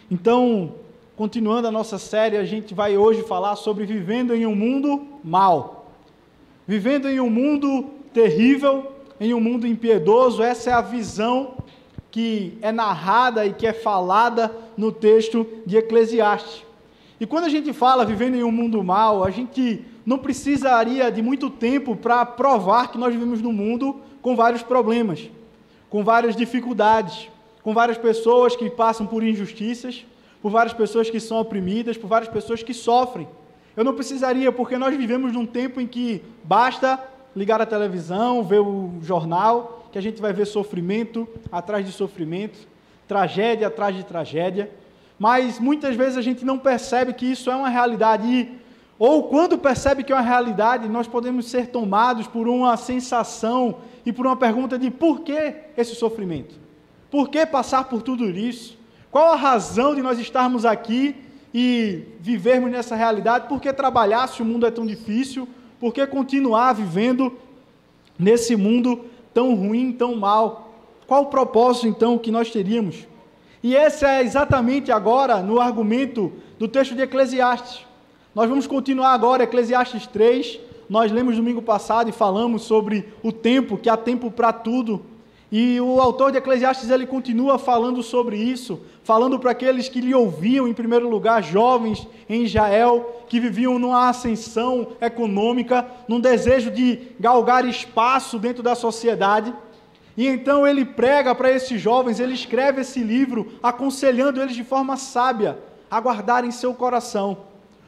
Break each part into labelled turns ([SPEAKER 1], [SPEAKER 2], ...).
[SPEAKER 1] Então, continuando a nossa série, a gente vai hoje falar sobre vivendo em um mundo mau. Vivendo em um mundo terrível, em um mundo impiedoso. Essa é a visão que é narrada e que é falada no texto de Eclesiastes. E quando a gente fala vivendo em um mundo mau, a gente não precisaria de muito tempo para provar que nós vivemos num mundo com vários problemas, com várias dificuldades, com várias pessoas que passam por injustiças, por várias pessoas que são oprimidas, por várias pessoas que sofrem. Eu não precisaria, porque nós vivemos num tempo em que basta ligar a televisão, ver o jornal, que a gente vai ver sofrimento atrás de sofrimento, tragédia atrás de tragédia, mas muitas vezes a gente não percebe que isso é uma realidade, ou quando percebe que é uma realidade, nós podemos ser tomados por uma sensação e por uma pergunta de por que esse sofrimento? Por que passar por tudo isso? Qual a razão de nós estarmos aqui e vivermos nessa realidade? Por que trabalhar se o mundo é tão difícil? Por que continuar vivendo nesse mundo tão ruim, tão mal? Qual o propósito, então, que nós teríamos? E esse é exatamente agora no argumento do texto de Eclesiastes. Nós vamos continuar agora, Eclesiastes 3. Nós lemos domingo passado e falamos sobre o tempo, que há tempo para tudo. E o autor de Eclesiastes, ele continua falando sobre isso, falando para aqueles que lhe ouviam, em primeiro lugar, jovens em Israel, que viviam numa ascensão econômica, num desejo de galgar espaço dentro da sociedade. E então ele prega para esses jovens, ele escreve esse livro, aconselhando eles de forma sábia a guardarem seu coração.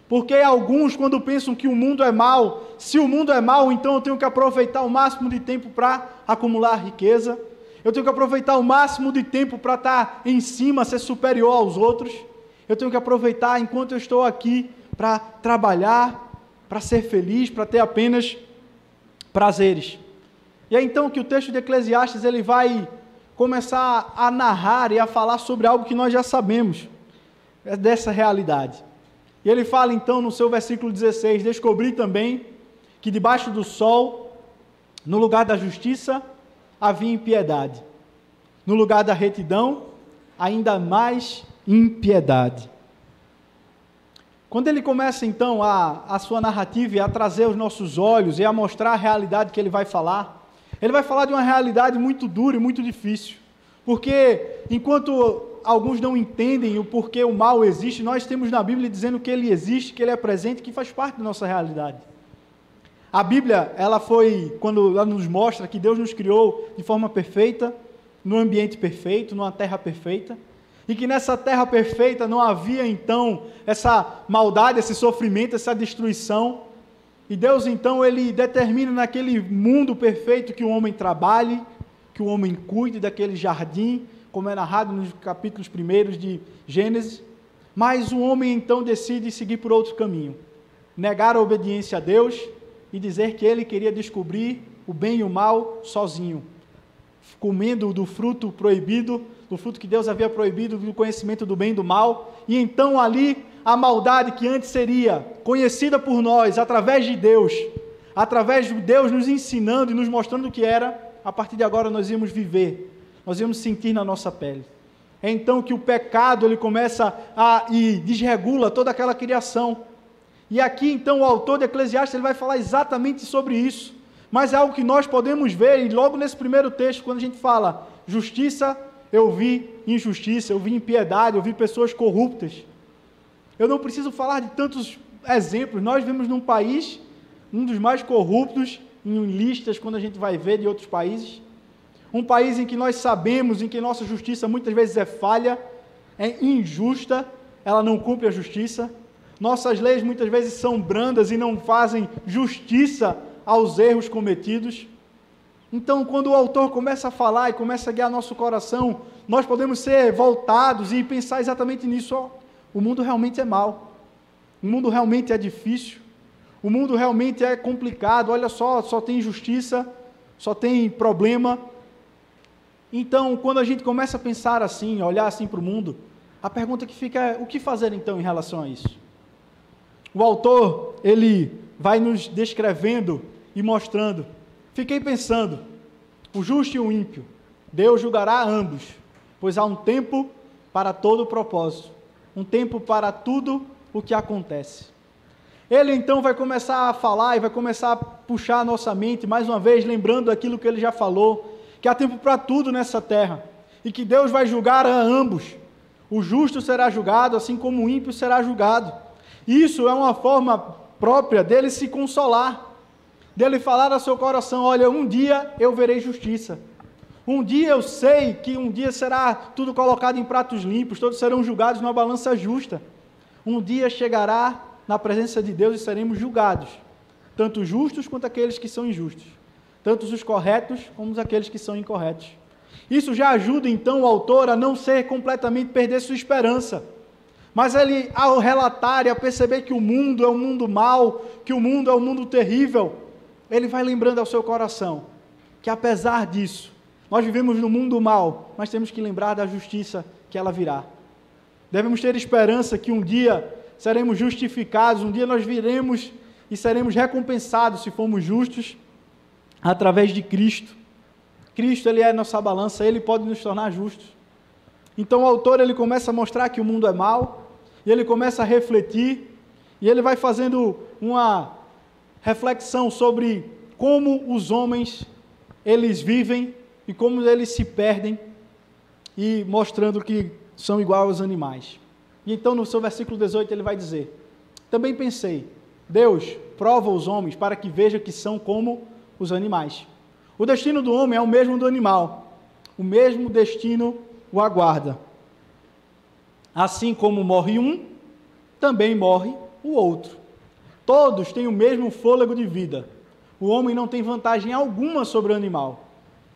[SPEAKER 1] Porque alguns, quando pensam que o mundo é mau, se o mundo é mau, então eu tenho que aproveitar o máximo de tempo para acumular riqueza, eu tenho que aproveitar o máximo de tempo para estar em cima, ser superior aos outros, eu tenho que aproveitar enquanto eu estou aqui para trabalhar, para ser feliz, para ter apenas prazeres. E é então que o texto de Eclesiastes ele vai começar a narrar e a falar sobre algo que nós já sabemos, dessa realidade. E ele fala então no seu versículo 16, descobri também que debaixo do sol, no lugar da justiça, havia impiedade. No lugar da retidão, ainda mais impiedade. Quando ele começa então a sua narrativa e a trazer os nossos olhos e a mostrar a realidade que ele vai falar de uma realidade muito dura e muito difícil. Porque enquanto alguns não entendem o porquê o mal existe, nós temos na Bíblia dizendo que ele existe, que ele é presente, que faz parte da nossa realidade. A Bíblia, quando ela nos mostra que Deus nos criou de forma perfeita, num ambiente perfeito, numa terra perfeita, e que nessa terra perfeita não havia então essa maldade, esse sofrimento, essa destruição. E Deus então, ele determina naquele mundo perfeito que o homem trabalhe, que o homem cuide daquele jardim, como é narrado nos capítulos primeiros de Gênesis, mas o homem então decide seguir por outro caminho, negar a obediência a Deus e dizer que ele queria descobrir o bem e o mal sozinho, comendo do fruto proibido, do fruto que Deus havia proibido, do conhecimento do bem e do mal, e então ali a maldade que antes seria conhecida por nós através de Deus nos ensinando e nos mostrando o que era, a partir de agora nós íamos viver, nós íamos sentir na nossa pele. É então que o pecado ele começa e desregula toda aquela criação. E aqui então o autor de Eclesiastes ele vai falar exatamente sobre isso, mas é algo que nós podemos ver, e logo nesse primeiro texto, quando a gente fala justiça, eu vi injustiça, eu vi impiedade, eu vi pessoas corruptas. Eu não preciso falar de tantos exemplos, nós vivemos num país, um dos mais corruptos, em listas, quando a gente vai ver de outros países, um país em que nós sabemos, em que nossa justiça muitas vezes é falha, é injusta, ela não cumpre a justiça, nossas leis muitas vezes são brandas e não fazem justiça aos erros cometidos. Então, quando o autor começa a falar e começa a guiar nosso coração, nós podemos ser voltados e pensar exatamente nisso. O mundo realmente é mau, o mundo realmente é difícil, o mundo realmente é complicado, olha só tem injustiça, só tem problema. Então, quando a gente começa a pensar assim, olhar assim para o mundo, a pergunta que fica é, o que fazer então em relação a isso? O autor, ele vai nos descrevendo e mostrando. Fiquei pensando, o justo e o ímpio, Deus julgará ambos, pois há um tempo para todo propósito, um tempo para tudo o que acontece. Ele então vai começar a falar e vai começar a puxar a nossa mente, mais uma vez, lembrando aquilo que ele já falou, que há tempo para tudo nessa terra, e que Deus vai julgar a ambos. O justo será julgado, assim como o ímpio será julgado. Isso é uma forma própria dele se consolar, dele falar ao seu coração: olha, um dia eu verei justiça. Um dia eu sei que um dia será tudo colocado em pratos limpos, todos serão julgados numa balança justa. Um dia chegará na presença de Deus e seremos julgados, tanto os justos quanto aqueles que são injustos, tanto os corretos como aqueles que são incorretos. Isso já ajuda então o autor a não ser completamente perder sua esperança, mas ele, ao relatar e a perceber que o mundo é um mundo mau, que o mundo é um mundo terrível, ele vai lembrando ao seu coração que apesar disso, nós vivemos no mundo mau, mas temos que lembrar da justiça que ela virá. Devemos ter esperança que um dia seremos justificados, um dia nós viremos e seremos recompensados se formos justos através de Cristo. Cristo, ele é a nossa balança, ele pode nos tornar justos. Então o autor, ele começa a mostrar que o mundo é mau, e ele começa a refletir, e ele vai fazendo uma reflexão sobre como os homens, eles vivem e como eles se perdem, e mostrando que são igual aos animais. E então no seu versículo 18 ele vai dizer: também pensei, Deus prova os homens para que veja que são como os animais. O destino do homem é o mesmo do animal, o mesmo destino o aguarda. Assim como morre um, também morre o outro. Todos têm o mesmo fôlego de vida. O homem não tem vantagem alguma sobre o animal.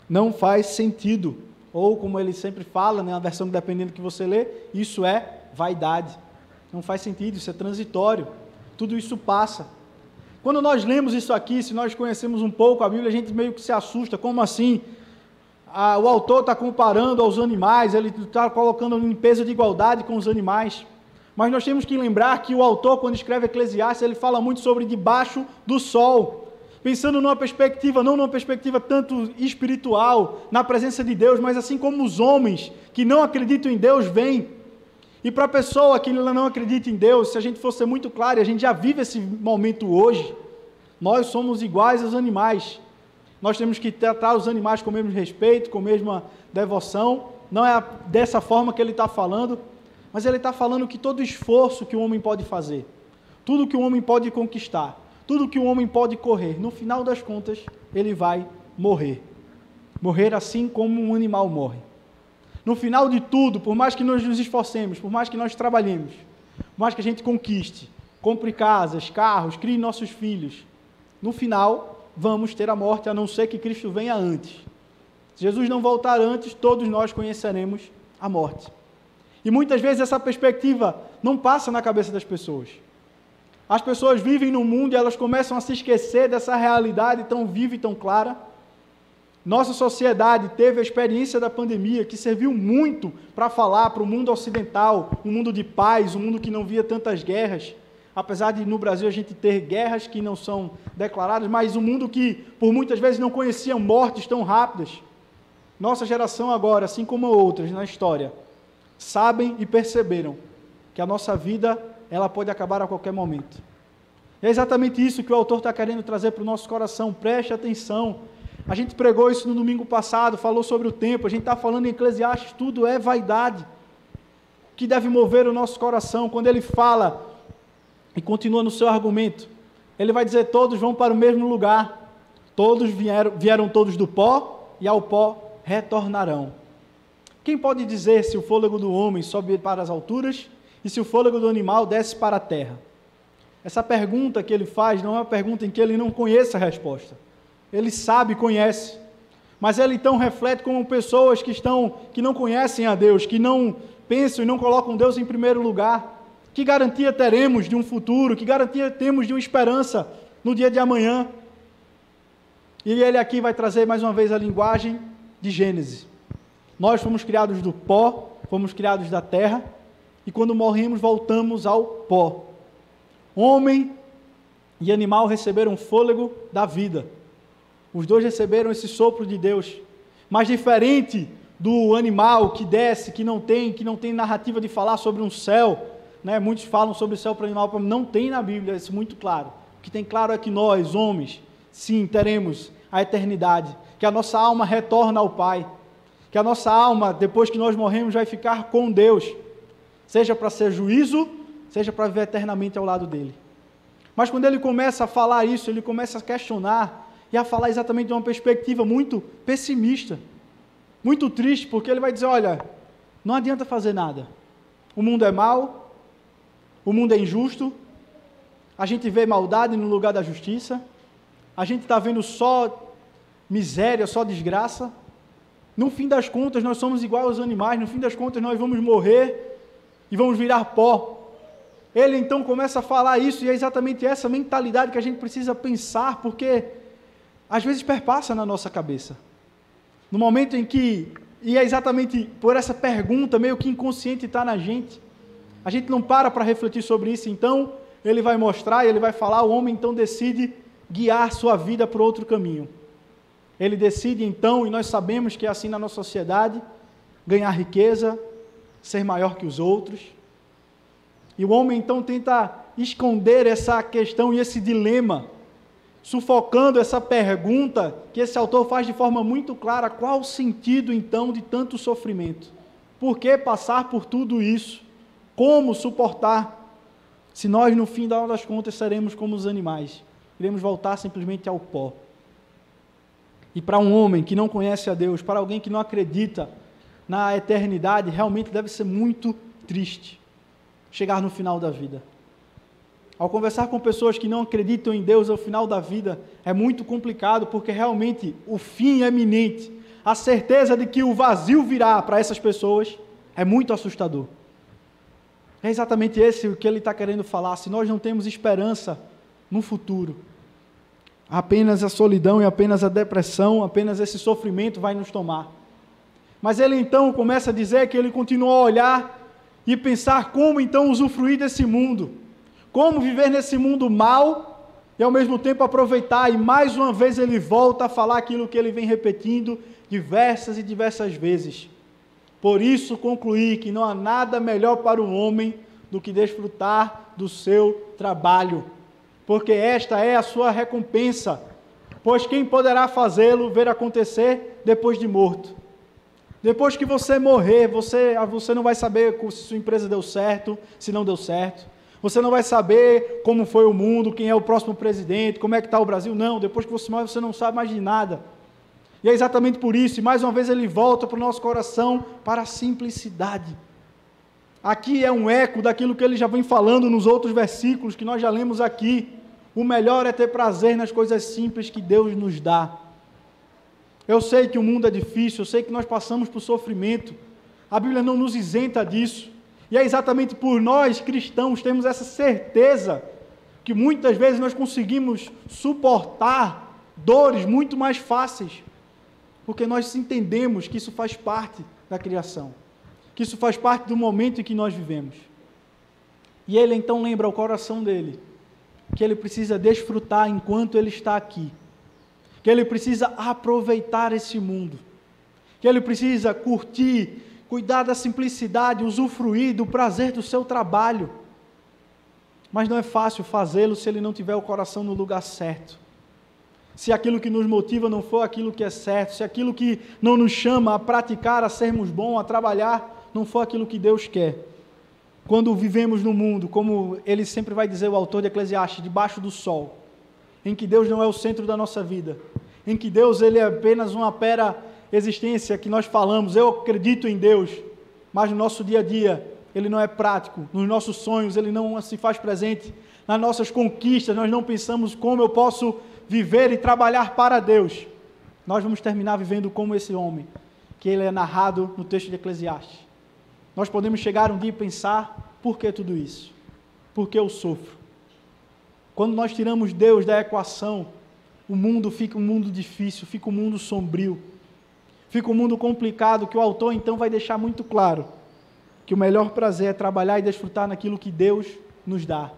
[SPEAKER 1] Não faz sentido. Ou, como ele sempre fala, na versão dependendo que você lê, isso é vaidade. Não faz sentido, isso é transitório. Tudo isso passa. Quando nós lemos isso aqui, se nós conhecemos um pouco a Bíblia, a gente meio que se assusta. Como assim? O autor está comparando aos animais, ele está colocando em peso de igualdade com os animais. Mas nós temos que lembrar que o autor, quando escreve Eclesiastes, ele fala muito sobre debaixo do sol, pensando numa perspectiva, não numa perspectiva tanto espiritual, na presença de Deus, mas assim como os homens que não acreditam em Deus vêm. E para a pessoa que não acredita em Deus, se a gente fosse muito claro, e a gente já vive esse momento hoje, nós somos iguais aos animais. Nós temos que tratar os animais com o mesmo respeito, com a mesma devoção. Não é dessa forma que ele está falando, mas ele está falando que todo esforço que o homem pode fazer, tudo que o homem pode conquistar, tudo que o homem pode correr, no final das contas, ele vai morrer. Morrer assim como um animal morre. No final de tudo, por mais que nós nos esforcemos, por mais que nós trabalhemos, por mais que a gente conquiste, compre casas, carros, crie nossos filhos, no final vamos ter a morte, a não ser que Cristo venha antes. Se Jesus não voltar antes, todos nós conheceremos a morte. E muitas vezes essa perspectiva não passa na cabeça das pessoas. As pessoas vivem no mundo e elas começam a se esquecer dessa realidade tão viva e tão clara. Nossa sociedade teve a experiência da pandemia, que serviu muito para falar para o mundo ocidental, um mundo de paz, um mundo que não via tantas guerras, apesar de no Brasil a gente ter guerras que não são declaradas, mas um mundo que por muitas vezes não conhecia mortes tão rápidas. Nossa geração agora, assim como outras na história, sabem e perceberam que a nossa vida, ela pode acabar a qualquer momento. É exatamente isso que o autor está querendo trazer para o nosso coração. Preste atenção. A gente pregou isso no domingo passado, falou sobre o tempo, a gente está falando em Eclesiastes, tudo é vaidade, que deve mover o nosso coração. Quando ele fala, e continua no seu argumento, ele vai dizer: todos vão para o mesmo lugar, todos vieram todos do pó, e ao pó retornarão. Quem pode dizer se o fôlego do homem sobe para as alturas, e se o fôlego do animal desce para a terra? Essa pergunta que ele faz não é uma pergunta em que ele não conhece a resposta. Ele sabe, conhece, mas ele então reflete como pessoas que não conhecem a Deus, que não pensam e não colocam Deus em primeiro lugar. Que garantia teremos de um futuro? Que garantia temos de uma esperança no dia de amanhã? E ele aqui vai trazer mais uma vez a linguagem de Gênesis. Nós fomos criados do pó, fomos criados da terra, e quando morremos voltamos ao pó. Homem e animal receberam o fôlego da vida. Os dois receberam esse sopro de Deus, mas diferente do animal que desce, que não tem narrativa de falar sobre um céu, né? Muitos falam sobre o céu para o animal, não tem na Bíblia, isso é muito claro. O que tem claro é que nós, homens, sim, teremos a eternidade, que a nossa alma retorna ao Pai, que a nossa alma, depois que nós morremos, vai ficar com Deus, seja para ser juízo, seja para viver eternamente ao lado dele. Mas quando ele começa a falar isso, ele começa a questionar e a falar exatamente de uma perspectiva muito pessimista, muito triste, porque ele vai dizer, olha, não adianta fazer nada. O mundo é mau, o mundo é injusto, a gente vê maldade no lugar da justiça, a gente está vendo só miséria, só desgraça. No fim das contas, nós somos iguais aos animais, no fim das contas, nós vamos morrer e vamos virar pó. Ele então começa a falar isso, e é exatamente essa mentalidade que a gente precisa pensar, porque às vezes perpassa na nossa cabeça. No momento em que, e é exatamente por essa pergunta meio que inconsciente está na gente, a gente não para refletir sobre isso, então ele vai mostrar, ele vai falar, o homem então decide guiar sua vida para outro caminho. Ele decide então, e nós sabemos que é assim na nossa sociedade, ganhar riqueza, ser maior que os outros. E o homem então tenta esconder essa questão e esse dilema, sufocando essa pergunta que esse autor faz de forma muito clara: qual o sentido então de tanto sofrimento? Por que passar por tudo isso? Como suportar? Se nós no fim das contas seremos como os animais, iremos voltar simplesmente ao pó. E para um homem que não conhece a Deus, para alguém que não acredita na eternidade, realmente deve ser muito triste chegar no final da vida. Ao conversar com pessoas que não acreditam em Deus ao final da vida, é muito complicado, porque realmente o fim é iminente. A certeza de que o vazio virá para essas pessoas é muito assustador. É exatamente esse o que ele está querendo falar. Se nós não temos esperança no futuro, apenas a solidão e apenas a depressão, apenas esse sofrimento vai nos tomar. Mas ele então começa a dizer que ele continua a olhar e pensar como então usufruir desse mundo, como viver nesse mundo mal e ao mesmo tempo aproveitar. E mais uma vez ele volta a falar aquilo que ele vem repetindo diversas e diversas vezes. Por isso concluí que não há nada melhor para o homem do que desfrutar do seu trabalho, porque esta é a sua recompensa, pois quem poderá fazê-lo ver acontecer depois de morto? Depois que você morrer, você não vai saber se sua empresa deu certo, se não deu certo. Você não vai saber como foi o mundo, quem é o próximo presidente, como é que está o Brasil. Não, depois que você morre, você não sabe mais de nada. E é exatamente por isso, e mais uma vez ele volta para o nosso coração, para a simplicidade. Aqui é um eco daquilo que ele já vem falando nos outros versículos que nós já lemos aqui. O melhor é ter prazer nas coisas simples que Deus nos dá. Eu sei que o mundo é difícil, eu sei que nós passamos por sofrimento, a Bíblia não nos isenta disso, e é exatamente por nós cristãos termos essa certeza, que muitas vezes nós conseguimos suportar dores muito mais fáceis, porque nós entendemos que isso faz parte da criação, que isso faz parte do momento em que nós vivemos. E ele então lembra ao coração dele, que ele precisa desfrutar enquanto ele está aqui, que ele precisa aproveitar esse mundo, que ele precisa curtir, cuidar da simplicidade, usufruir do prazer do seu trabalho. Mas não é fácil fazê-lo se ele não tiver o coração no lugar certo. Se aquilo que nos motiva não for aquilo que é certo, se aquilo que não nos chama a praticar, a sermos bons, a trabalhar, não for aquilo que Deus quer. Quando vivemos no mundo, como ele sempre vai dizer, o autor de Eclesiastes, debaixo do sol, em que Deus não é o centro da nossa vida, em que Deus ele é apenas uma mera existência que nós falamos, eu acredito em Deus, mas no nosso dia a dia ele não é prático, nos nossos sonhos ele não se faz presente, nas nossas conquistas nós não pensamos como eu posso viver e trabalhar para Deus. Nós vamos terminar vivendo como esse homem, que ele é narrado no texto de Eclesiastes. Nós podemos chegar um dia e pensar, por que tudo isso? Por que eu sofro? Quando nós tiramos Deus da equação, o mundo fica um mundo difícil, fica um mundo sombrio, fica um mundo complicado, que o autor então vai deixar muito claro, que o melhor prazer é trabalhar e desfrutar naquilo que Deus nos dá.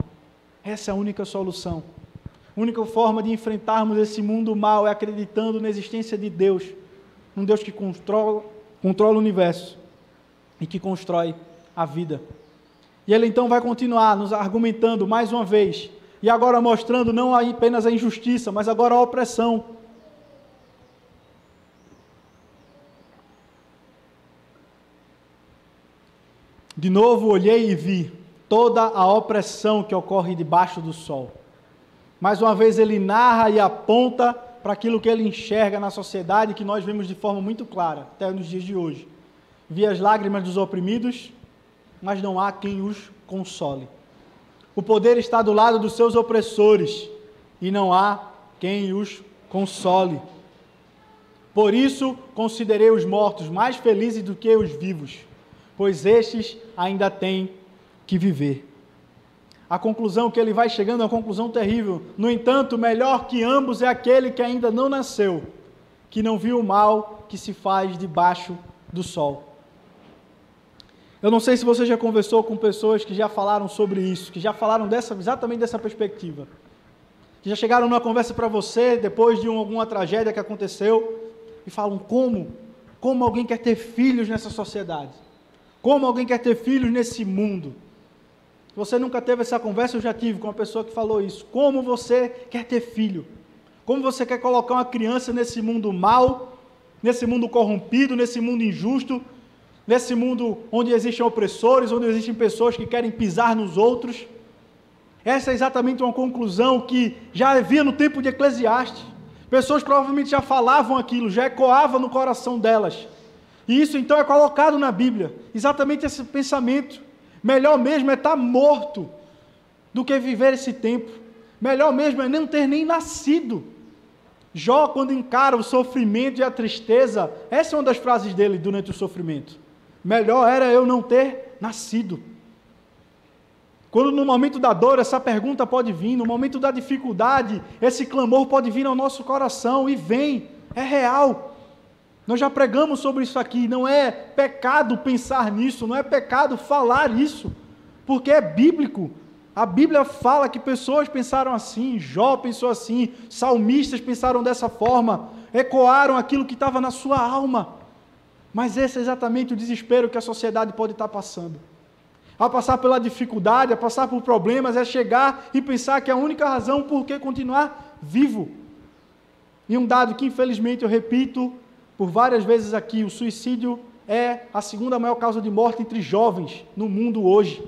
[SPEAKER 1] Essa é a única solução. A única forma de enfrentarmos esse mundo mal é acreditando na existência de Deus, um Deus que controla o universo e que constrói a vida. E ele então vai continuar nos argumentando mais uma vez, e agora mostrando não apenas a injustiça, mas agora a opressão. De novo olhei e vi toda a opressão que ocorre debaixo do sol. Mais uma vez ele narra e aponta para aquilo que ele enxerga na sociedade, que nós vemos de forma muito clara, até nos dias de hoje. Vi as lágrimas dos oprimidos, mas não há quem os console. O poder está do lado dos seus opressores, e não há quem os console. Por isso, considerei os mortos mais felizes do que os vivos, pois estes ainda têm que viver. A conclusão que ele vai chegando é uma conclusão terrível. No entanto, melhor que ambos é aquele que ainda não nasceu, que não viu o mal que se faz debaixo do sol. Eu não sei se você já conversou com pessoas que já falaram sobre isso, que já falaram exatamente dessa perspectiva. Que já chegaram numa conversa para você, depois de alguma tragédia que aconteceu, e falam como alguém quer ter filhos nessa sociedade? Como alguém quer ter filhos nesse mundo? Se você nunca teve essa conversa, eu já tive com uma pessoa que falou isso. Como você quer ter filho? Como você quer colocar uma criança nesse mundo mau, nesse mundo corrompido, nesse mundo injusto, nesse mundo onde existem opressores, onde existem pessoas que querem pisar nos outros? Essa é exatamente uma conclusão que já havia no tempo de Eclesiastes. Pessoas provavelmente já falavam aquilo, já ecoava no coração delas. E isso então é colocado na Bíblia, exatamente esse pensamento. Melhor mesmo é estar morto do que viver esse tempo. Melhor mesmo é não ter nem nascido. Jó, quando encara o sofrimento e a tristeza, essa é uma das frases dele durante o sofrimento. Melhor era eu não ter nascido. Quando no momento da dor essa pergunta pode vir, no momento da dificuldade, esse clamor pode vir ao nosso coração e vem, é real. Nós já pregamos sobre isso aqui, não é pecado pensar nisso, não é pecado falar isso, porque é bíblico. A Bíblia fala que pessoas pensaram assim, Jó pensou assim, salmistas pensaram dessa forma, ecoaram aquilo que estava na sua alma. Mas esse é exatamente o desespero que a sociedade pode estar passando. Ao passar pela dificuldade, a passar por problemas, é chegar e pensar que a única razão por que continuar vivo. E um dado que infelizmente eu repito por várias vezes aqui, o suicídio é a segunda maior causa de morte entre jovens no mundo hoje.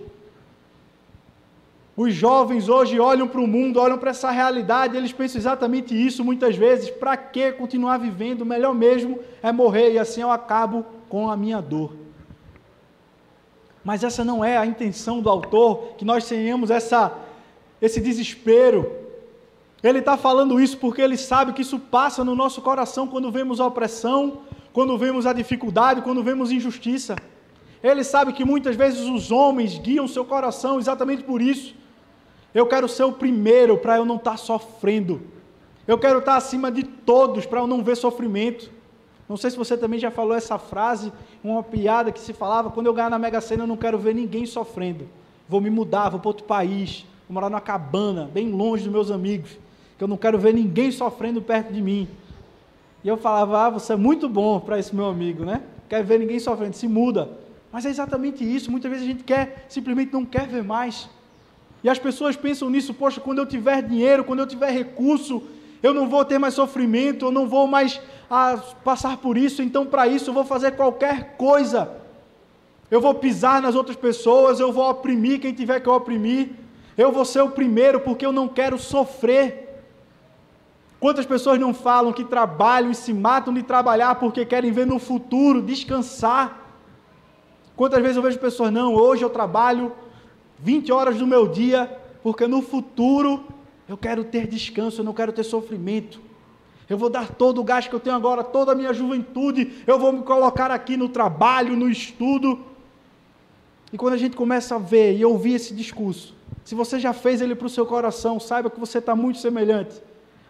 [SPEAKER 1] Os jovens hoje olham para o mundo, olham para essa realidade, eles pensam exatamente isso muitas vezes. Para que continuar vivendo? O melhor mesmo é morrer e assim eu acabo com a minha dor. Mas essa não é a intenção do autor, que nós tenhamos esse desespero. Ele está falando isso porque ele sabe que isso passa no nosso coração quando vemos a opressão, quando vemos a dificuldade, quando vemos injustiça. Ele sabe que muitas vezes os homens guiam seu coração exatamente por isso. Eu quero ser o primeiro para eu não estar sofrendo. Eu quero estar acima de todos para eu não ver sofrimento. Não sei se você também já falou essa frase, uma piada que se falava: quando eu ganhar na Mega Sena eu não quero ver ninguém sofrendo. Vou me mudar, vou para outro país, vou morar numa cabana, bem longe dos meus amigos, que eu não quero ver ninguém sofrendo perto de mim. E eu falava: você é muito bom para esse meu amigo, né? Quer ver ninguém sofrendo, se muda. Mas é exatamente isso, muitas vezes a gente simplesmente não quer ver mais. E as pessoas pensam nisso: poxa, quando eu tiver dinheiro, quando eu tiver recurso, eu não vou ter mais sofrimento, eu não vou mais passar por isso, então para isso eu vou fazer qualquer coisa. Eu vou pisar nas outras pessoas, eu vou oprimir quem tiver que eu oprimir, eu vou ser o primeiro porque eu não quero sofrer. Quantas pessoas não falam que trabalham e se matam de trabalhar porque querem ver no futuro, descansar? Quantas vezes eu vejo pessoas: não, hoje eu trabalho 20 horas do meu dia, porque no futuro eu quero ter descanso, eu não quero ter sofrimento. Eu vou dar todo o gasto que eu tenho agora, toda a minha juventude, eu vou me colocar aqui no trabalho, no estudo. E quando a gente começa a ver e ouvir esse discurso, se você já fez ele para o seu coração, saiba que você está muito semelhante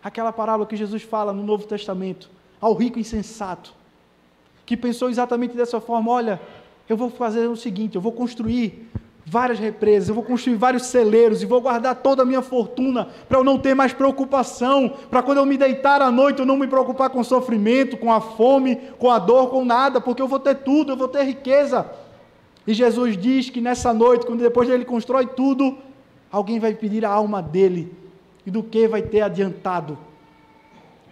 [SPEAKER 1] àquela parábola que Jesus fala no Novo Testamento, ao rico insensato, que pensou exatamente dessa forma: olha, eu vou fazer o seguinte, eu vou construir várias represas, eu vou construir vários celeiros e vou guardar toda a minha fortuna para eu não ter mais preocupação, para quando eu me deitar à noite eu não me preocupar com o sofrimento, com a fome, com a dor, com nada, porque eu vou ter tudo, eu vou ter riqueza. E Jesus diz que nessa noite, quando depois ele constrói tudo, alguém vai pedir a alma dele. E do que vai ter adiantado?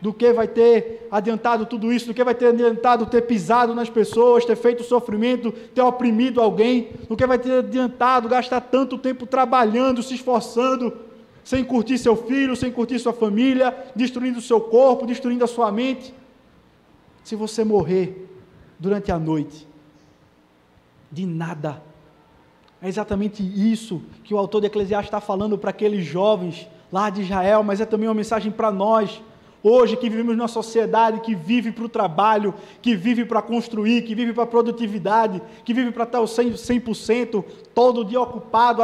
[SPEAKER 1] Do que vai ter adiantado tudo isso? Do que vai ter adiantado ter pisado nas pessoas, ter feito sofrimento, ter oprimido alguém? Do que vai ter adiantado gastar tanto tempo trabalhando, se esforçando, sem curtir seu filho, sem curtir sua família, destruindo o seu corpo, destruindo a sua mente? Se você morrer durante a noite, de nada. É exatamente isso que o autor de Eclesiastes está falando para aqueles jovens lá de Israel, mas é também uma mensagem para nós, hoje que vivemos numa sociedade que vive para o trabalho, que vive para construir, que vive para a produtividade, que vive para estar 100%, todo dia ocupado,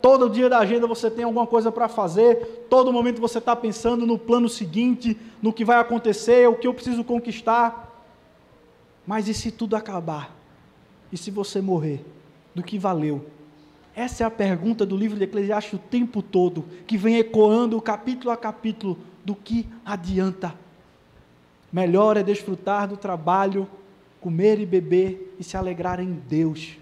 [SPEAKER 1] todo dia da agenda você tem alguma coisa para fazer, todo momento você está pensando no plano seguinte, no que vai acontecer, o que eu preciso conquistar. Mas e se tudo acabar? E se você morrer? Do que valeu? Essa é a pergunta do livro de Eclesiastes o tempo todo, que vem ecoando capítulo a capítulo. Do que adianta? Melhor é desfrutar do trabalho, comer e beber e se alegrar em Deus.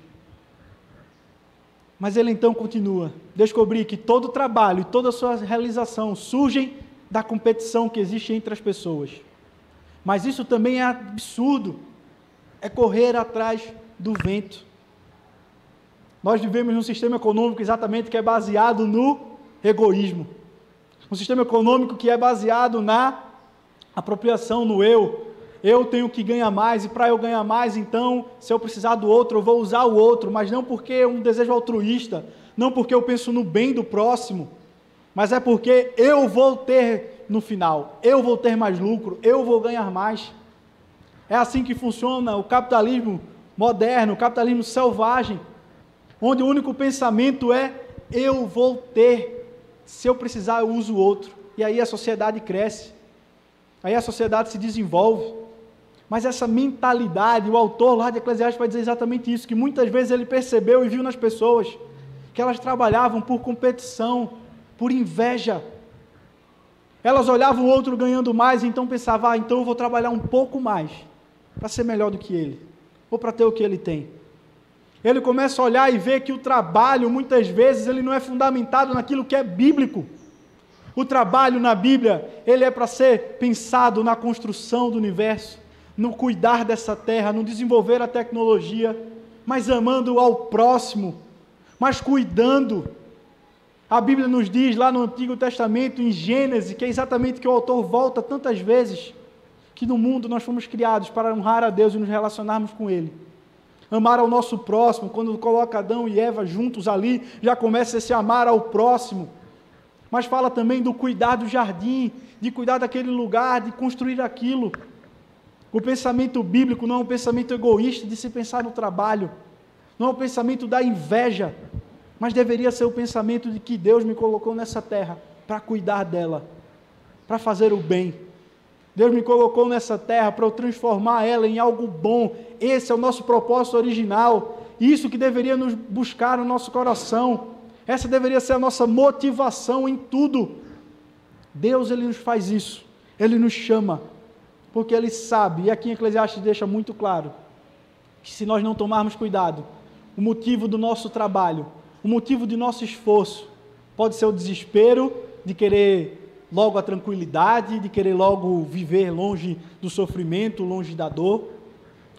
[SPEAKER 1] Mas ele então continua, descobrir que todo trabalho e toda a sua realização surgem da competição que existe entre as pessoas. Mas isso também é absurdo, é correr atrás do vento. Nós vivemos num sistema econômico exatamente que é baseado no egoísmo. Um sistema econômico que é baseado na apropriação, no eu. Eu tenho que ganhar mais, e para eu ganhar mais, então, se eu precisar do outro, eu vou usar o outro, mas não porque é um desejo altruísta, não porque eu penso no bem do próximo, mas é porque eu vou ter no final, eu vou ter mais lucro, eu vou ganhar mais. É assim que funciona o capitalismo moderno, o capitalismo selvagem, onde o único pensamento é, eu vou ter, se eu precisar eu uso o outro, e aí a sociedade cresce, aí a sociedade se desenvolve. Mas essa mentalidade, o autor lá de Eclesiastes vai dizer exatamente isso, que muitas vezes ele percebeu e viu nas pessoas, que elas trabalhavam por competição, por inveja, elas olhavam o outro ganhando mais, e então pensavam, então eu vou trabalhar um pouco mais, para ser melhor do que ele, ou para ter o que ele tem. Ele começa a olhar e ver que o trabalho, muitas vezes, ele não é fundamentado naquilo que é bíblico. O trabalho na Bíblia, ele é para ser pensado na construção do universo, no cuidar dessa terra, no desenvolver a tecnologia, mas amando ao próximo, mas cuidando. A Bíblia nos diz lá no Antigo Testamento, em Gênesis, que é exatamente que o autor volta tantas vezes, que no mundo nós fomos criados para honrar a Deus e nos relacionarmos com Ele. Amar ao nosso próximo, quando coloca Adão e Eva juntos ali, já começa a se amar ao próximo. Mas fala também do cuidar do jardim, de cuidar daquele lugar, de construir aquilo. O pensamento bíblico não é um pensamento egoísta de se pensar no trabalho, não é um pensamento da inveja, mas deveria ser o pensamento de que Deus me colocou nessa terra para cuidar dela, para fazer o bem. Deus me colocou nessa terra para eu transformar ela em algo bom. Esse é o nosso propósito original. Isso que deveria nos buscar no nosso coração. Essa deveria ser a nossa motivação em tudo. Deus, Ele nos faz isso. Ele nos chama. Porque Ele sabe, e aqui em Eclesiastes deixa muito claro, que se nós não tomarmos cuidado, o motivo do nosso trabalho, o motivo do nosso esforço, pode ser o desespero de querer logo a tranquilidade, de querer logo viver longe do sofrimento, longe da dor.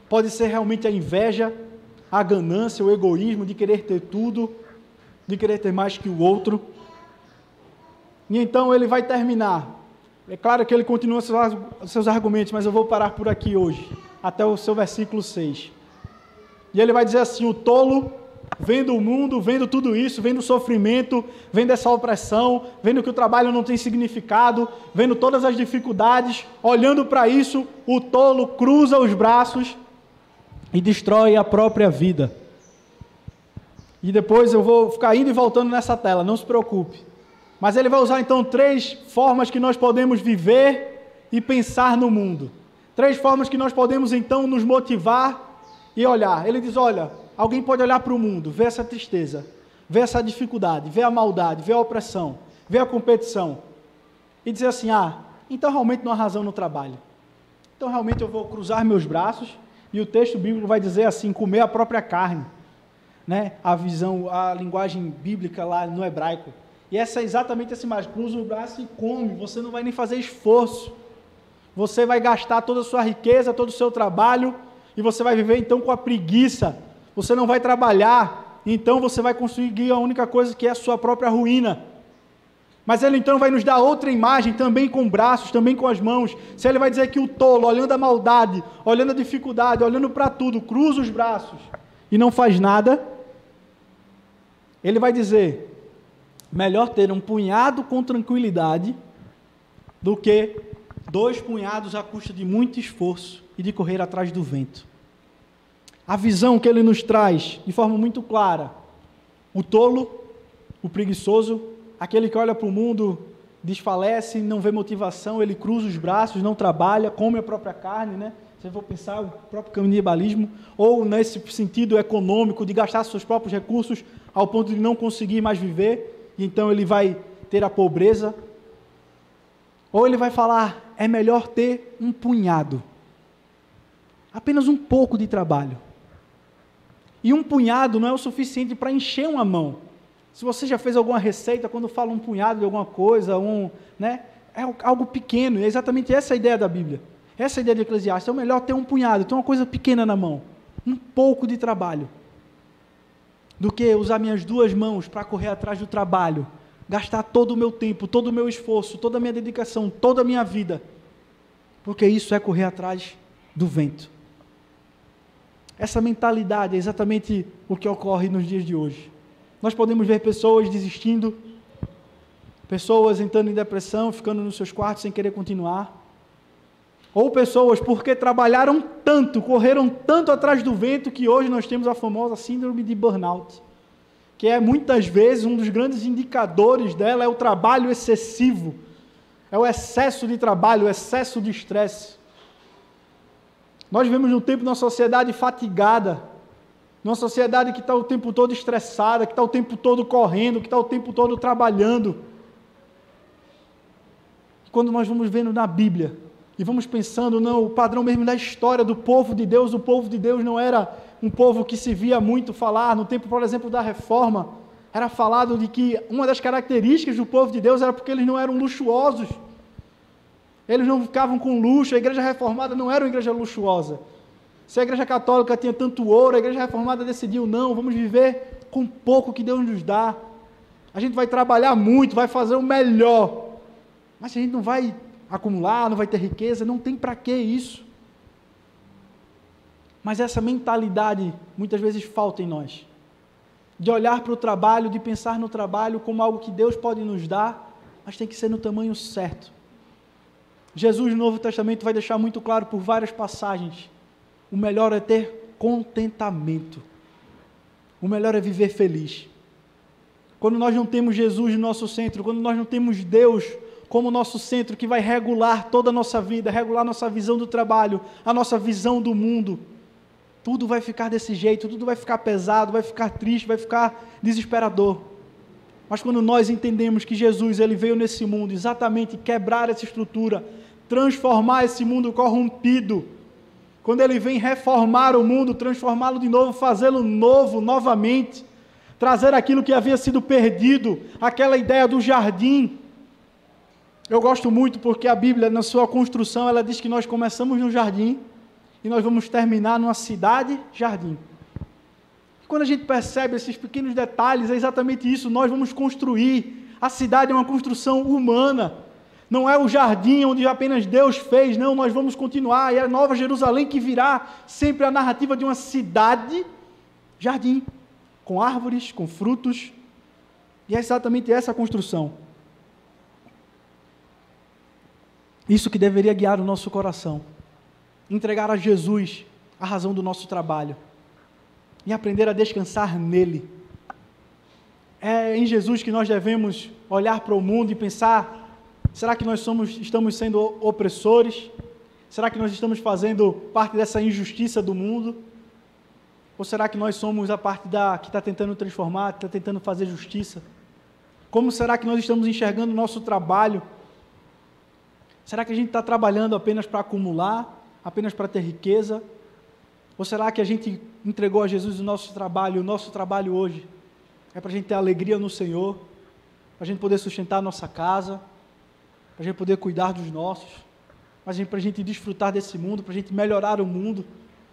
[SPEAKER 1] Pode ser realmente a inveja, a ganância, o egoísmo de querer ter tudo, de querer ter mais que o outro. E então ele vai terminar. É claro que ele continua seus argumentos, mas eu vou parar por aqui hoje, até o seu versículo 6. E ele vai dizer assim, o tolo, vendo o mundo, vendo tudo isso, vendo o sofrimento, vendo essa opressão, vendo que o trabalho não tem significado, vendo todas as dificuldades, olhando para isso, o tolo cruza os braços e destrói a própria vida. E depois eu vou ficar indo e voltando nessa tela, não se preocupe. Mas ele vai usar então 3 formas que nós podemos viver e pensar no mundo. 3 formas que nós podemos então nos motivar e olhar. Ele diz, olha, alguém pode olhar para o mundo, ver essa tristeza, ver essa dificuldade, ver a maldade, ver a opressão, ver a competição, e dizer assim, então realmente não há razão no trabalho. Então realmente eu vou cruzar meus braços, e o texto bíblico vai dizer assim, comer a própria carne, né? A linguagem bíblica lá no hebraico. E essa é exatamente essa imagem, cruza o braço e come, você não vai nem fazer esforço, você vai gastar toda a sua riqueza, todo o seu trabalho, e você vai viver então com a preguiça, você não vai trabalhar, então você vai conseguir a única coisa que é a sua própria ruína. Mas ele então vai nos dar outra imagem, também com braços, também com as mãos. Se ele vai dizer que o tolo, olhando a maldade, olhando a dificuldade, olhando para tudo, cruza os braços e não faz nada, ele vai dizer, melhor ter um punhado com tranquilidade do que 2 punhados à custa de muito esforço e de correr atrás do vento. A visão que ele nos traz de forma muito clara, o tolo, o preguiçoso, aquele que olha para o mundo, desfalece, não vê motivação, ele cruza os braços, não trabalha, come a própria carne, né? Se eu for pensar o próprio canibalismo, ou nesse sentido econômico, de gastar seus próprios recursos ao ponto de não conseguir mais viver, e então ele vai ter a pobreza. Ou ele vai falar, é melhor ter um punhado, apenas um pouco de trabalho. E um punhado não é o suficiente para encher uma mão. Se você já fez alguma receita, quando fala um punhado de alguma coisa, é algo pequeno, é exatamente essa a ideia da Bíblia. Essa é a ideia de Eclesiastes, é melhor ter um punhado, ter uma coisa pequena na mão, um pouco de trabalho, do que usar minhas 2 mãos para correr atrás do trabalho, gastar todo o meu tempo, todo o meu esforço, toda a minha dedicação, toda a minha vida, porque isso é correr atrás do vento. Essa mentalidade é exatamente o que ocorre nos dias de hoje. Nós podemos ver pessoas desistindo, pessoas entrando em depressão, ficando nos seus quartos sem querer continuar, ou pessoas porque trabalharam tanto, correram tanto atrás do vento, que hoje nós temos a famosa síndrome de burnout, que é muitas vezes um dos grandes indicadores dela é o trabalho excessivo, é o excesso de trabalho, o excesso de estresse. Nós vivemos num tempo, numa sociedade fatigada, numa sociedade que está o tempo todo estressada, que está o tempo todo correndo, que está o tempo todo trabalhando. Quando nós vamos vendo na Bíblia, e vamos pensando, o padrão mesmo da história do povo de Deus, o povo de Deus não era um povo que se via muito falar, no tempo, por exemplo, da Reforma, era falado de que uma das características do povo de Deus era porque eles não eram luxuosos, eles não ficavam com luxo, a igreja reformada não era uma igreja luxuosa. Se a igreja católica tinha tanto ouro, a igreja reformada decidiu, não, vamos viver com pouco que Deus nos dá, a gente vai trabalhar muito, vai fazer o melhor, mas se a gente não vai acumular, não vai ter riqueza, não tem para que isso. Mas essa mentalidade muitas vezes falta em nós, de olhar para o trabalho, de pensar no trabalho como algo que Deus pode nos dar, mas tem que ser no tamanho certo. Jesus no Novo Testamento vai deixar muito claro por várias passagens, o melhor é ter contentamento, o melhor é viver feliz. Quando nós não temos Jesus no nosso centro, quando nós não temos Deus como nosso centro, que vai regular toda a nossa vida, regular nossa visão do trabalho, a nossa visão do mundo, tudo vai ficar desse jeito, tudo vai ficar pesado, vai ficar triste, vai ficar desesperador. Mas quando nós entendemos que Jesus, ele veio nesse mundo exatamente quebrar essa estrutura, transformar esse mundo corrompido, quando ele vem reformar o mundo, transformá-lo de novo, fazê-lo novo novamente, trazer aquilo que havia sido perdido, aquela ideia do jardim. Eu gosto muito porque a Bíblia, na sua construção, ela diz que nós começamos no jardim e nós vamos terminar numa cidade-jardim. Quando a gente percebe esses pequenos detalhes, é exatamente isso, nós vamos construir. A cidade é uma construção humana, não é o jardim onde apenas Deus fez, não, nós vamos continuar, e a Nova Jerusalém que virá sempre a narrativa de uma cidade-jardim, com árvores, com frutos, e é exatamente essa a construção. Isso que deveria guiar o nosso coração, entregar a Jesus a razão do nosso trabalho, e aprender a descansar nele. É em Jesus que nós devemos olhar para o mundo e pensar, será que nós estamos sendo opressores? Será que nós estamos fazendo parte dessa injustiça do mundo? Ou será que nós somos a parte que está tentando transformar, que está tentando fazer justiça? Como será que nós estamos enxergando o nosso trabalho? Será que a gente está trabalhando apenas para acumular, apenas para ter riqueza? Ou será que a gente entregou a Jesus o nosso trabalho hoje é para a gente ter alegria no Senhor, para a gente poder sustentar a nossa casa, para a gente poder cuidar dos nossos, para a gente desfrutar desse mundo, para a gente melhorar o mundo,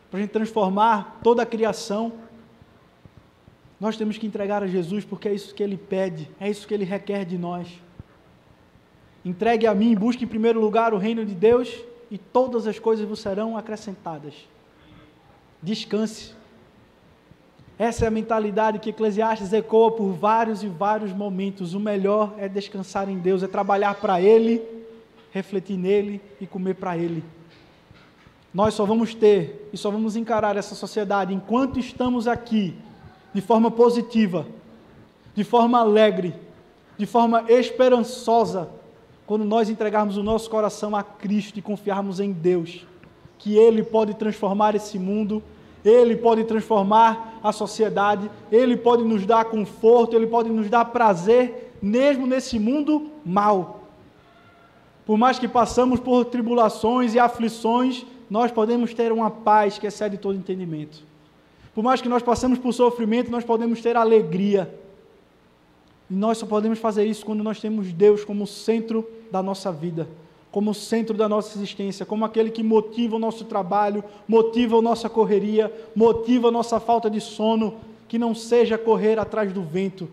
[SPEAKER 1] para a gente transformar toda a criação? Nós temos que entregar a Jesus, porque é isso que Ele pede, é isso que Ele requer de nós. Entregue a mim, busque em primeiro lugar o reino de Deus, e todas as coisas vos serão acrescentadas. Descanse. Essa é a mentalidade que Eclesiastes ecoa por vários e vários momentos. O melhor é descansar em Deus, é trabalhar para Ele, refletir nele e comer para Ele. Nós só vamos ter e só vamos encarar essa sociedade enquanto estamos aqui, de forma positiva, de forma alegre, de forma esperançosa, quando nós entregarmos o nosso coração a Cristo e confiarmos em Deus, que Ele pode transformar esse mundo, Ele pode transformar a sociedade, Ele pode nos dar conforto, Ele pode nos dar prazer, mesmo nesse mundo mau. Por mais que passamos por tribulações e aflições, nós podemos ter uma paz que excede todo entendimento. Por mais que nós passemos por sofrimento, nós podemos ter alegria. E nós só podemos fazer isso quando nós temos Deus como centro da nossa vida, como centro da nossa existência, como aquele que motiva o nosso trabalho, motiva a nossa correria, motiva a nossa falta de sono, que não seja correr atrás do vento,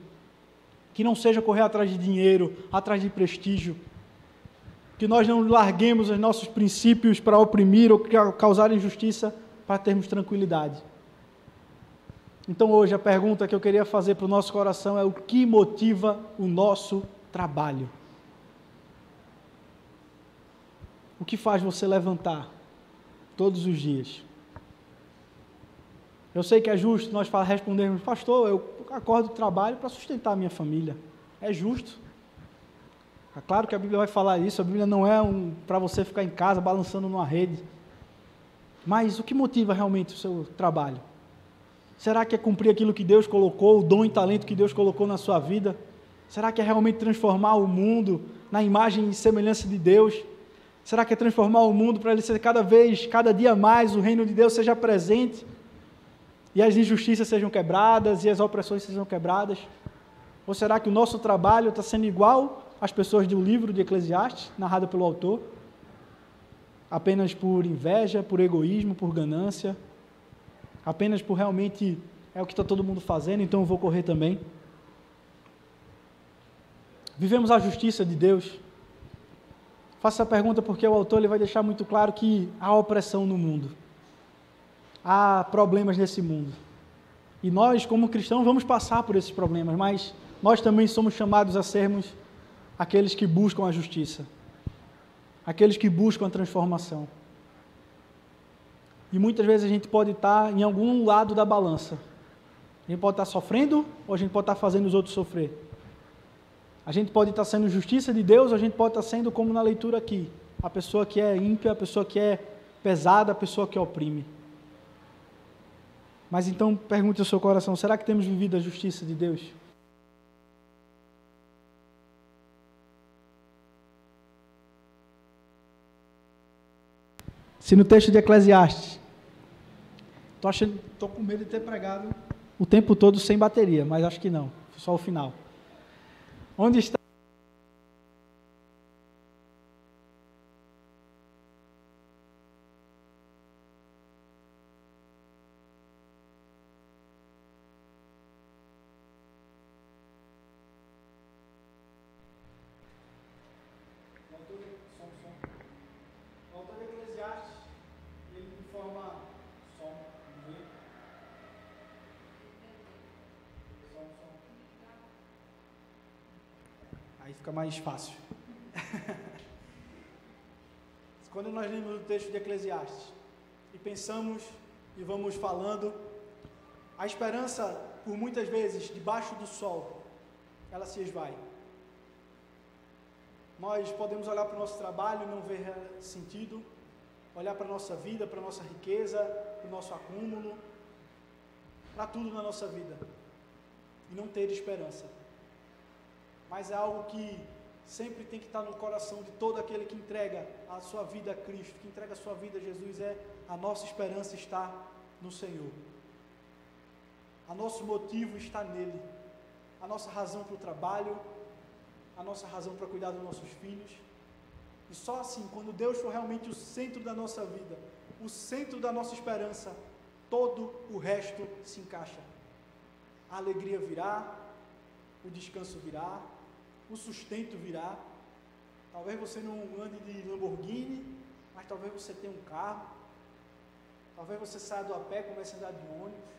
[SPEAKER 1] que não seja correr atrás de dinheiro, atrás de prestígio, que nós não larguemos os nossos princípios para oprimir ou causar injustiça para termos tranquilidade. Então hoje a pergunta que eu queria fazer para o nosso coração é: o que motiva o nosso trabalho? O que faz você levantar todos os dias? Eu sei que é justo nós respondermos: pastor, eu acordo do trabalho para sustentar a minha família. É justo. É claro que a Bíblia vai falar isso, a Bíblia não é para você ficar em casa balançando numa rede. Mas o que motiva realmente o seu trabalho? Será que é cumprir aquilo que Deus colocou, o dom e talento que Deus colocou na sua vida? Será que é realmente transformar o mundo na imagem e semelhança de Deus? Será que é transformar o mundo para ele ser cada dia mais, o reino de Deus seja presente, e as injustiças sejam quebradas, e as opressões sejam quebradas? Ou será que o nosso trabalho está sendo igual às pessoas do livro de Eclesiastes, narrado pelo autor? Apenas por inveja, por egoísmo, por ganância, apenas por realmente é o que está todo mundo fazendo, então eu vou correr também. Vivemos a justiça de Deus? Faço essa pergunta porque o autor ele vai deixar muito claro que há opressão no mundo, há problemas nesse mundo, e nós como cristãos vamos passar por esses problemas, mas nós também somos chamados a sermos aqueles que buscam a justiça, aqueles que buscam a transformação. E muitas vezes a gente pode estar em algum lado da balança. A gente pode estar sofrendo ou a gente pode estar fazendo os outros sofrer. A gente pode estar sendo justiça de Deus ou a gente pode estar sendo, como na leitura aqui, a pessoa que é ímpia, a pessoa que é pesada, a pessoa que oprime. Mas então pergunte ao seu coração: será que temos vivido a justiça de Deus? Se no texto de Eclesiastes, estou com medo de ter pregado o tempo todo sem bateria, mas acho que não, só o final. Onde está? O autor de Eclesiastes, ele informa som. Aí fica mais fácil. Quando nós lemos o texto de Eclesiastes e pensamos e vamos falando, a esperança, por muitas vezes, debaixo do sol, ela se esvai. Nós podemos olhar para o nosso trabalho e não ver sentido, olhar para a nossa vida, para a nossa riqueza, para o nosso acúmulo, para tudo na nossa vida e não ter esperança. Mas é algo que sempre tem que estar no coração de todo aquele que entrega a sua vida a Cristo, que entrega a sua vida a Jesus, a nossa esperança está no Senhor. O nosso motivo está nele, a nossa razão para o trabalho, a nossa razão para cuidar dos nossos filhos. E só assim, quando Deus for realmente o centro da nossa vida, o centro da nossa esperança, todo o resto se encaixa. A alegria virá, o descanso virá, o sustento virá. Talvez você não ande de Lamborghini, mas talvez você tenha um carro. Talvez você saia do a pé e comece a andar de ônibus.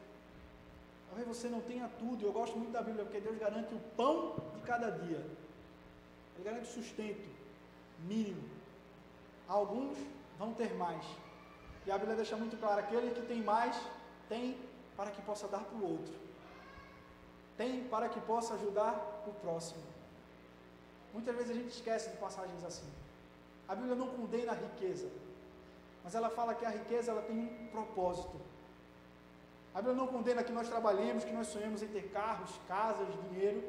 [SPEAKER 1] Talvez você não tenha tudo. Eu gosto muito da Bíblia, porque Deus garante o pão de cada dia. Ele garante o sustento mínimo. Alguns vão ter mais. E a Bíblia deixa muito claro, aquele que tem mais, tem para que possa dar para o outro. Tem para que possa ajudar o próximo. Muitas vezes a gente esquece de passagens assim. A Bíblia não condena a riqueza, mas ela fala que a riqueza ela tem um propósito. A Bíblia não condena que nós trabalhemos, que nós sonhemos em ter carros, casas, dinheiro,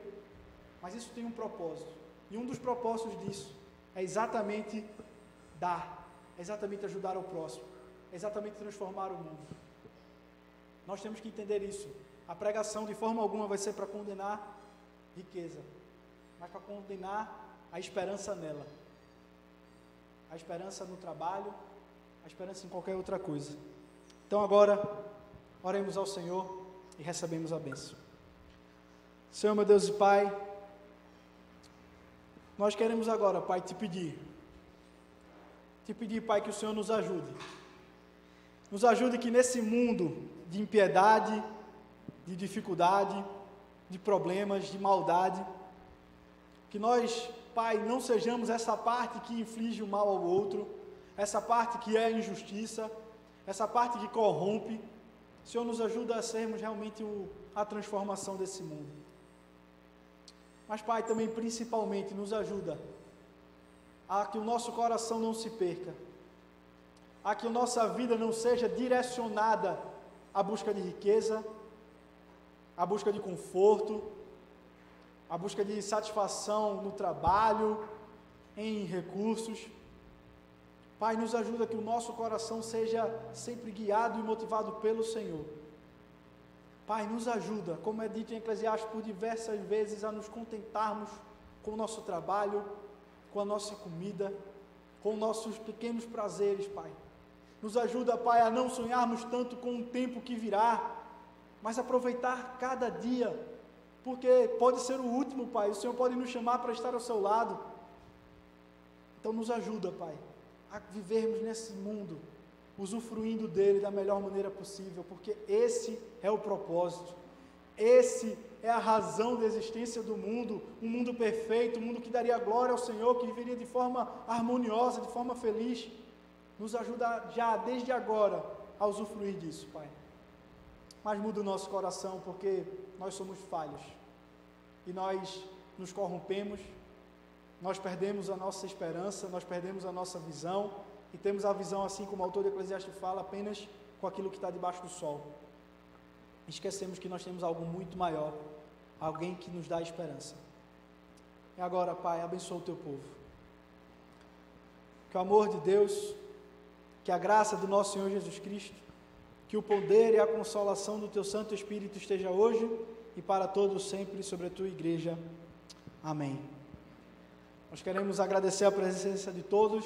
[SPEAKER 1] mas isso tem um propósito. E um dos propósitos disso é exatamente dar, é exatamente ajudar o próximo, é exatamente transformar o mundo. Nós temos que entender isso. A pregação de forma alguma vai ser para condenar riqueza, mas para condenar a esperança nela. A esperança no trabalho, a esperança em qualquer outra coisa. Então agora, oremos ao Senhor e recebemos a bênção. Senhor, meu Deus e Pai, nós queremos agora, Pai, te pedir, Pai, que o Senhor nos ajude. Nos ajude que nesse mundo de impiedade, de dificuldade, de problemas, de maldade, que nós, Pai, não sejamos essa parte que inflige o mal ao outro, essa parte que é injustiça, essa parte que corrompe. O Senhor nos ajuda a sermos realmente a transformação desse mundo. Mas, Pai, também principalmente nos ajuda a que o nosso coração não se perca, a que a nossa vida não seja direcionada à busca de riqueza, à busca de conforto, à busca de satisfação no trabalho, em recursos. Pai, nos ajuda que o nosso coração seja sempre guiado e motivado pelo Senhor. Pai, nos ajuda, como é dito em Eclesiastes por diversas vezes, a nos contentarmos com o nosso trabalho, com a nossa comida, com nossos pequenos prazeres, Pai. Nos ajuda, Pai, a não sonharmos tanto com o tempo que virá, mas aproveitar cada dia, porque pode ser o último, Pai. O Senhor pode nos chamar para estar ao seu lado. Então nos ajuda, Pai, a vivermos nesse mundo, usufruindo dele da melhor maneira possível, porque esse é o propósito, esse é a razão da existência do mundo, um mundo perfeito, um mundo que daria glória ao Senhor, que viveria de forma harmoniosa, de forma feliz. Nos ajuda já, desde agora, a usufruir disso, Pai. Mas muda o nosso coração, porque nós somos falhos, e nós nos corrompemos, nós perdemos a nossa esperança, nós perdemos a nossa visão, e temos a visão, assim como o autor de Eclesiastes fala, apenas com aquilo que está debaixo do sol. Esquecemos que nós temos algo muito maior, alguém que nos dá esperança. E agora, Pai, abençoa o teu povo. Que o amor de Deus, que a graça do nosso Senhor Jesus Cristo, que o poder e a consolação do teu Santo Espírito esteja hoje e para todos sempre sobre a tua igreja. Amém. Nós queremos agradecer a presença de todos.